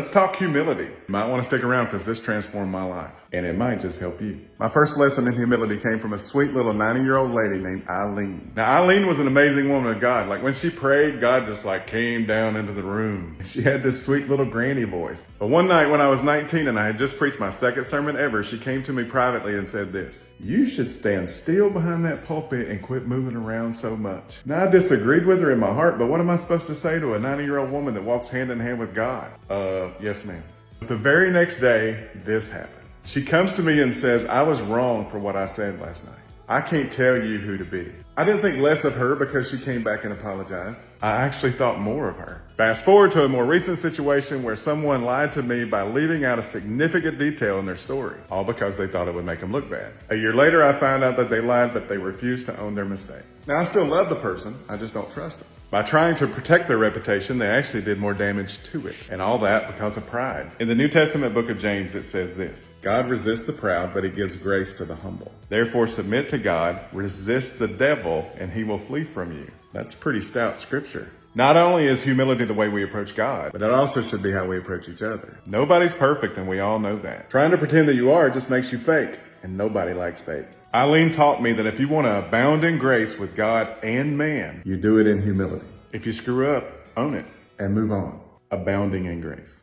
Let's talk humility. You might want to stick around because this transformed my life, and it might just help you. My first lesson in humility came from a sweet little 90-year-old lady named Eileen. Now, Eileen was an amazing woman of God. Like when she prayed, God just came down into the room. She had this sweet little granny voice. But one night when I was 19 and I had just preached my second sermon ever, she came to me privately and said this: "You should stand still behind that pulpit and quit moving around so much." Now, I disagreed with her in my heart, but what am I supposed to say to a 90-year-old woman that walks hand in hand with God? Yes, ma'am. But the very next day, this happened. She comes to me and says, "I was wrong for what I said last night. I can't tell you who to be." I didn't think less of her because she came back and apologized. I actually thought more of her. Fast forward to a more recent situation where someone lied to me by leaving out a significant detail in their story, all because they thought it would make them look bad. A year later, I found out that they lied, but they refused to own their mistake. Now, I still love the person. I just don't trust them. By trying to protect their reputation, they actually did more damage to it. And all that because of pride. In the New Testament book of James, it says this: "God resists the proud, but he gives grace to the humble. Therefore, submit to God, resist the devil, and he will flee from you." That's pretty stout scripture. Not only is humility the way we approach God, but it also should be how we approach each other. Nobody's perfect, and we all know that. Trying to pretend that you are just makes you fake, and nobody likes fake. Eileen taught me that if you want to abound in grace with God and man, you do it in humility. If you screw up, own it and move on, abounding in grace.